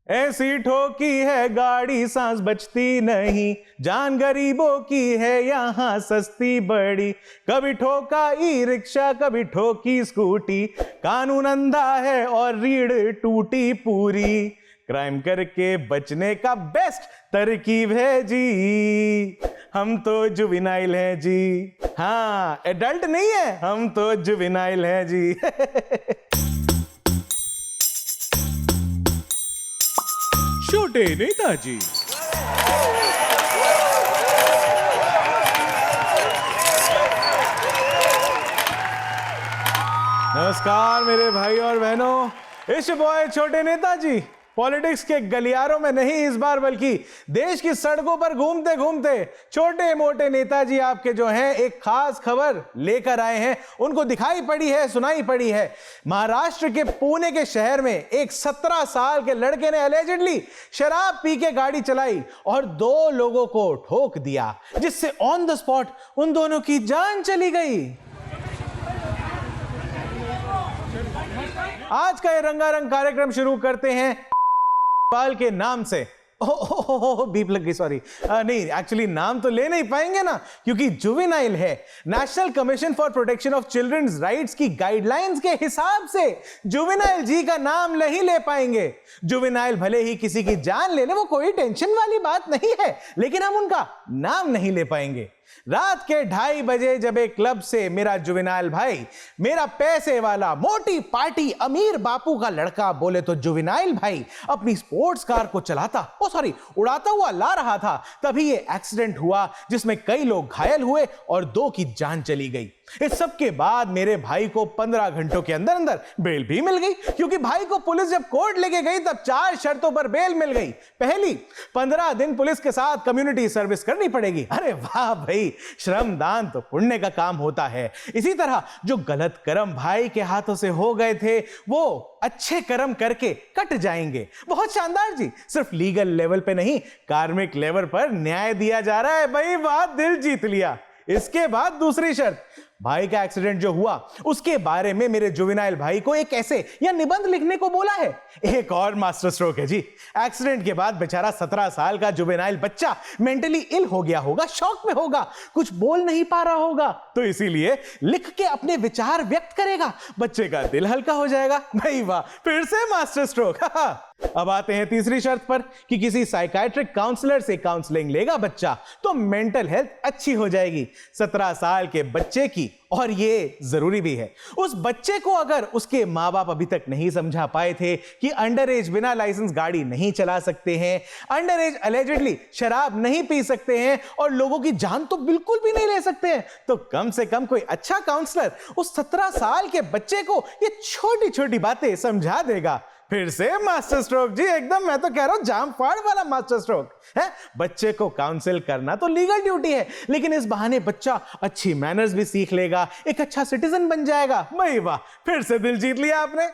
ऐसी ठोकी है गाड़ी सांस बचती नहीं, जान गरीबों की है यहाँ सस्ती बड़ी। कभी ठोका ई रिक्शा कभी ठोकी स्कूटी, कानून अंधा है और रीढ़ टूटी पूरी। क्राइम करके बचने का बेस्ट तरकीब है जी, हम तो जुवेनाइल हैं जी। हाँ, एडल्ट नहीं है, हम तो जुवेनाइल हैं जी। छोटे नेताजी। नमस्कार मेरे भाई और बहनों, इस बॉय छोटे नेताजी पॉलिटिक्स के गलियारों में नहीं इस बार बल्कि देश की सड़कों पर घूमते घूमते छोटे मोटे नेताजी आपके जो हैं एक खास खबर लेकर आए हैं। उनको दिखाई पड़ी है, सुनाई पड़ी है। महाराष्ट्र के पुणे के शहर में एक 17 साल के लड़के ने एलिजिडली शराब पी के गाड़ी चलाई और 2 लोगों को ठोक दिया, जिससे ऑन द स्पॉट उन दोनों की जान चली गई। आज का ये रंगारंग कार्यक्रम शुरू करते हैं पाल के नाम से। बीप लग गई, सॉरी। नहीं, एक्चुअली नाम तो ले नहीं पाएंगे ना, क्योंकि जुवेनाइल है। National commission for protection of childrens rights की गाइडलाइंस के हिसाब से जुवेनाइल जी का नाम नहीं ले पाएंगे। जुवेनाइल भले ही किसी की जान ले ले, वो कोई टेंशन वाली बात नहीं है, लेकिन हम उनका नाम नहीं ले पाएंगे। रात के 2:30 बजे जब एक क्लब से मेरा जुवेनाइल भाई, मेरा पैसे वाला मोटी पार्टी अमीर बापू का लड़का, बोले तो जुवेनाइल भाई अपनी स्पोर्ट्स कार को उड़ाता हुआ ला रहा था, तभी ये एक्सीडेंट हुआ जिसमें कई लोग घायल हुए और 2 की जान चली गई। इस सब के बाद मेरे भाई को 15 घंटों के अंदर अंदर बेल भी मिल गई, क्योंकि भाई को पुलिस जब कोर्ट लेके गई तब 4 शर्तों पर बेल मिल गई। पहली, 15 दिन पुलिस के साथ कम्युनिटी सर्विस करनी पड़ेगी। अरे वाह भाई, श्रमदान तो पुण्य का काम होता है। इसी तरह जो गलत कर्म भाई के हाथों से हो गए थे वो अच्छे कर्म करके कट जाएंगे। बहुत शानदार जी। सिर्फ लीगल लेवल पे नहीं, कार्मिक लेवल पर न्याय दिया जा रहा है भाई। वाह, दिल जीत लिया। इसके बाद दूसरी शर्त, भाई का एक्सीडेंट जो हुआ उसके बारे में मेरे जुवेनाइल भाई को एक ऐसे या निबंध लिखने को बोला है। एक और मास्टर स्ट्रोक है जी। एक्सीडेंट के बाद बेचारा 17 साल का जुवेनाइल बच्चा मेंटली इल हो गया होगा, शॉक में होगा, कुछ बोल नहीं पा रहा होगा, तो इसीलिए लिख के अपने विचार व्यक्त करेगा। बच्चे का दिल हल्का हो जाएगा। भाई वाह, फिर से मास्टर स्ट्रोक। अब आते हैं तीसरी शर्त पर कि किसी साइकाइट्रिक काउंसलर से काउंसलिंग लेगा बच्चा तो मेंटल हेल्थ अच्छी हो जाएगी। 17 साल के बच्चे की, और ये जरूरी भी है, उस बच्चे को अगर उसके माँ बाप अभी तक नहीं समझा पाए थे कि अंडर एज बिना लाइसेंस गाड़ी नहीं चला सकते हैं, अंडर एज एलिजिडली शराब नहीं पी सकते हैं और लोगों की जान तो बिल्कुल भी नहीं ले सकते हैं, तो कम से कम कोई अच्छा काउंसलर उस 17 साल के बच्चे को ये छोटी छोटी बातें समझा देगा। फिर से मास्टर स्ट्रोक जी, एकदम मैं तो कह रहा हूं जाम फाड़ वाला मास्टर स्ट्रोक है। बच्चे को काउंसिल करना तो लीगल ड्यूटी है, लेकिन इस बहाने बच्चा अच्छी मैनर्स भी सीख लेगा, एक अच्छा सिटीजन बन जाएगा। भाई वाह, फिर से दिल जीत लिया आपने।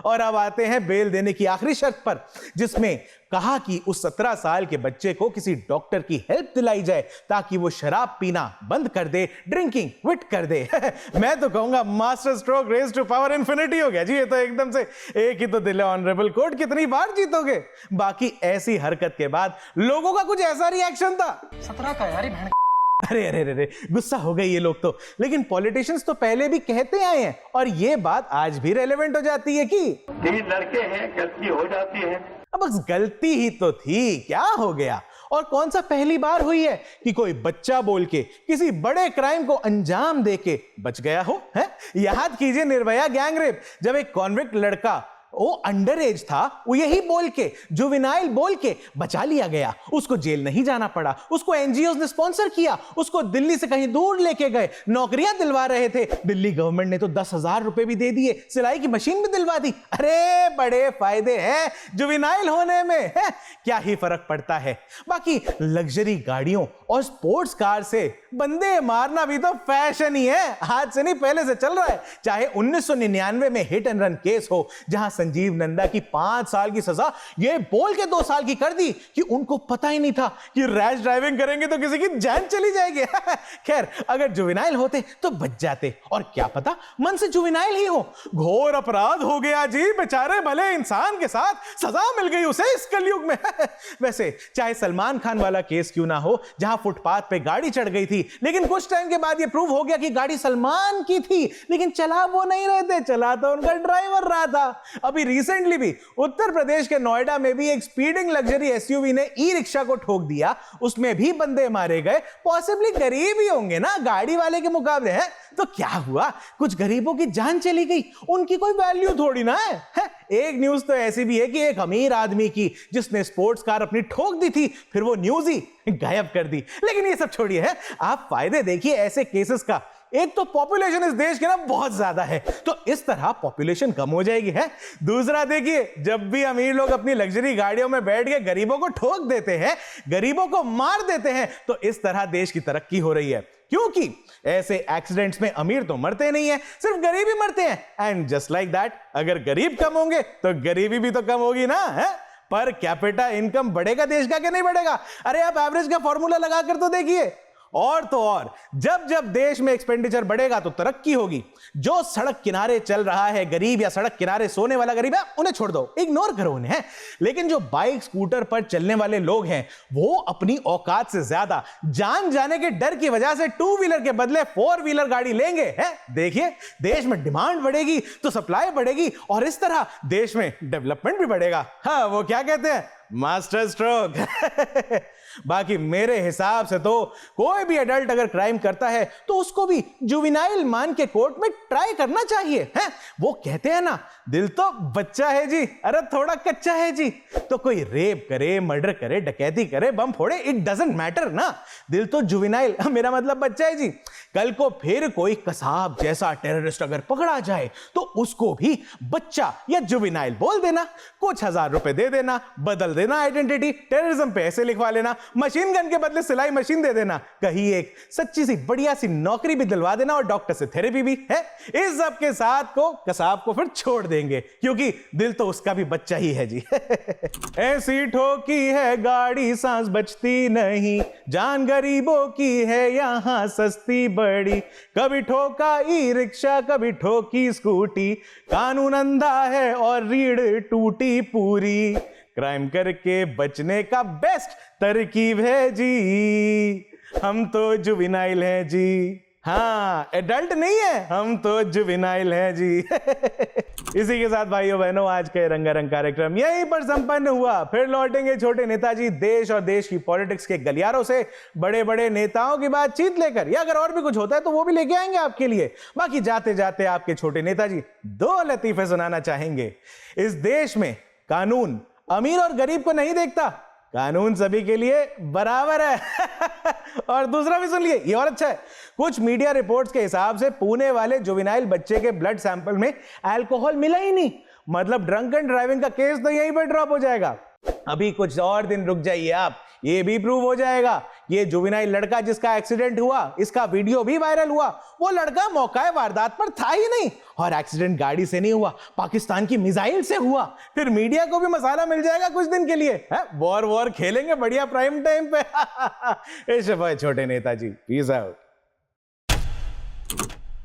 और अब आते हैं बेल देने की आखिरी शर्त पर, जिसमें कहा कि उस 17 साल के बच्चे को किसी डॉक्टर की हेल्प दिलाई जाए ताकि वो शराब पीना बंद कर दे, ड्रिंकिंग क्विट कर दे। मैं तो कहूंगा master stroke raise to power infinity हो गया जी। ये तो एकदम से एक ही तो दिल है ऑनरेबल कोर्ट, कितनी बार जीतोगे। बाकी ऐसी हरकत के बाद लोगों का कुछ ऐसा रिएक्शन था। 17 का यार, अरे अरे अरे, गुस्सा हो गए ये लोग तो। लेकिन पॉलिटिशियंस तो पहले भी कहते आए हैं और ये बात आज भी रेलेवेंट हो जाती है कि 3 लड़के हैं, गलती हो जाती है। अब बस गलती ही तो थी, क्या हो गया। और कौन सा पहली बार हुई है कि कोई बच्चा बोल के किसी बड़े क्राइम को अंजाम देके बच गया हो, है? याद कीजिए निर्भया गैंगरेप, जब एक कॉन्विक्ट लड़का, वो अंडर एज था, वो यही बोल के, जुवेनाइल बोल के बचा लिया गया। उसको जेल नहीं जाना पड़ा, उसको एनजीओज ने स्पॉन्सर किया, उसको दिल्ली से कहीं दूर लेके गए, नौकरियां दिलवा रहे थे। दिल्ली गवर्नमेंट ने तो 10,000 रुपए भी दे दिए, सिलाई की मशीन भी दिलवा दी। अरे बड़े फायदे हैं जुवेनाइल होने में, है? क्या ही फर्क पड़ता है। बाकी लग्जरी गाड़ियों और स्पोर्ट्स कार से बंदे मारना भी तो फैशन ही है, आज से नहीं पहले से चल रहा है। चाहे 1999 में हिट एंड रन केस हो, जहां संजीव नंदा की 5 साल की सजा ये बोल के 2 साल की कर दी कि उनको पता ही नहीं था कि रैश ड्राइविंग करेंगे तो किसी की जान चली जाएगी। खैर, अगर जुवेनाइल होते तो बच जाते, और क्या पता मन से जुवेनाइल ही हो। घोर अपराध हो गया जी, बेचारे भले इंसान के साथ सजा मिल गई उसे इस कलयुग में। वैसे चाहे सलमान खान वाला केस क्यों ना हो, जहां फुटपाथ पे गाड़ी चढ़ गई थी, लेकिन कुछ टाइम के बाद यह प्रूव हो गया कि गाड़ी सलमान की थी, लेकिन चला वो नहीं रहे थे, चला तो उनका ड्राइवर रहा था। अभी रिसेंटली भी उत्तर प्रदेश के नोएडा में भी एक स्पीडिंग लग्जरी एसयूवी ने ई रिक्शा को ठोक दिया, उसमें भी बंदे मारे गए। पॉसिबली गरीब ही होंगे ना गाड़ी वाले के मुकाबले, हैं तो क्या हुआ, कुछ गरीबों की जान चली गई, उनकी कोई वैल्यू थोड़ी ना है। एक न्यूज तो ऐसी भी है कि एक अमीर आदमी की जिसने स्पोर्ट्स कार अपनी ठोक दी थी, फिर वो न्यूज ही गायब कर दी। लेकिन ये सब छोड़िए, है आप फायदे देखिए ऐसे केसेस का। एक तो पॉपुलेशन इस देश के ना बहुत ज्यादा है, तो इस तरह पॉपुलेशन कम हो जाएगी, है। दूसरा देखिए, जब भी अमीर लोग अपनी लग्जरी गाड़ियों में बैठ के गरीबों को ठोक देते हैं, गरीबों को मार देते हैं, तो इस तरह देश की तरक्की हो रही है। क्योंकि ऐसे एक्सीडेंट्स में अमीर तो मरते नहीं है, सिर्फ गरीब ही मरते हैं। एंड जस्ट लाइक दैट, अगर गरीब कम होंगे तो गरीबी भी तो कम होगी ना, है। पर कैपिटा इनकम बढ़ेगा देश का कि नहीं बढ़ेगा? अरे आप एवरेज का फॉर्मूला लगाकर तो देखिए। और तो और, जब जब देश में एक्सपेंडिचर बढ़ेगा तो तरक्की होगी। जो सड़क किनारे चल रहा है गरीब, या सड़क किनारे सोने वाला गरीब है, उन्हें छोड़ दो, इग्नोर करो उन्हें, है। लेकिन जो बाइक स्कूटर पर चलने वाले लोग हैं, वो अपनी औकात से ज्यादा जान जाने के डर की वजह से 2 व्हीलर के बदले 4 व्हीलर गाड़ी लेंगे, है। देखिए, देश में डिमांड बढ़ेगी तो सप्लाई बढ़ेगी, और इस तरह देश में डेवलपमेंट भी बढ़ेगा। हाँ, वो क्या कहते हैं, मास्टर स्ट्रोक। बाकी मेरे हिसाब से तो कोई भी एडल्ट अगर क्राइम करता है तो उसको भी जुवेनाइल मान के कोर्ट में ट्राई करना चाहिए, है। वो कहते हैं ना, दिल तो बच्चा है जी, अरे थोड़ा कच्चा है जी। तो कोई रेप करे, मर्डर करे, डकैती करे, बम फोड़े, इट डजंट मैटर ना, दिल तो जुवेनाइल, मेरा मतलब बच्चा है जी। कल को फिर कोई कसाब जैसा टेररिस्ट अगर पकड़ा जाए तो उसको भी बच्चा या जुवेनाइल बोल देना, कुछ हजार रुपए दे देना, बदल देना आइडेंटिटी, टेररिज्म पे ऐसे लिखवा लेना, मशीन गन के बदले सिलाई मशीन दे देना, कहीं एक सच्ची सी बढ़िया सी नौकरी भी दिलवा देना, और डॉक्टर से थेरेपी भी, है। इस सब के साथ को कसाब को फिर छोड़ देंगे, क्योंकि दिल तो उसका भी बच्चा ही है जी। ऐसी ठोकी है गाड़ी सांस बचती नहीं, जान गरीबों की है यहां सस्ती बड़ी, कभी ठोका ई रिक्शा, कभी ठोकी स्कूटी, कानून अंधा है और रीढ़ टूटी पूरी, क्राइम करके बचने का बेस्ट तरकीब है जी, हम तो जुवेनाइल हैं जी। हाँ, एडल्ट नहीं है, हम तो जुवेनाइल हैं जी। इसी के साथ भाइयों बहनों, आज का रंगारंग कार्यक्रम यहीं पर संपन्न हुआ। फिर लौटेंगे छोटे नेताजी देश और देश की पॉलिटिक्स के गलियारों से बड़े बड़े नेताओं की बातचीत लेकर, या अगर और भी कुछ होता है तो वो भी लेके आएंगे आपके लिए। बाकी जाते जाते आपके छोटे नेताजी 2 लतीफे सुनाना चाहेंगे। इस देश में कानून अमीर और गरीब को नहीं देखता, कानून सभी के लिए बराबर है। और दूसरा भी सुन लिए, ये और अच्छा है, कुछ मीडिया रिपोर्ट्स के हिसाब से पुणे वाले जुवेनाइल बच्चे के ब्लड सैंपल में अल्कोहल मिला ही नहीं, मतलब ड्रंकन ड्राइविंग का केस तो यहीं पर ड्रॉप हो जाएगा। अभी कुछ और दिन रुक जाइए आप, ये भी प्रूव हो जाएगा। ये जुवेनाइल लड़का जिसका एक्सीडेंट हुआ, इसका वीडियो भी वायरल हुआ, वो लड़का मौका वारदात पर था ही नहीं, और एक्सीडेंट गाड़ी से नहीं हुआ, पाकिस्तान की मिसाइल से हुआ। फिर मीडिया को भी मसाला मिल जाएगा कुछ दिन के लिए, है। वॉर खेलेंगे बढ़िया प्राइम टाइम पे। छोटे नेताजी, पीस आउट।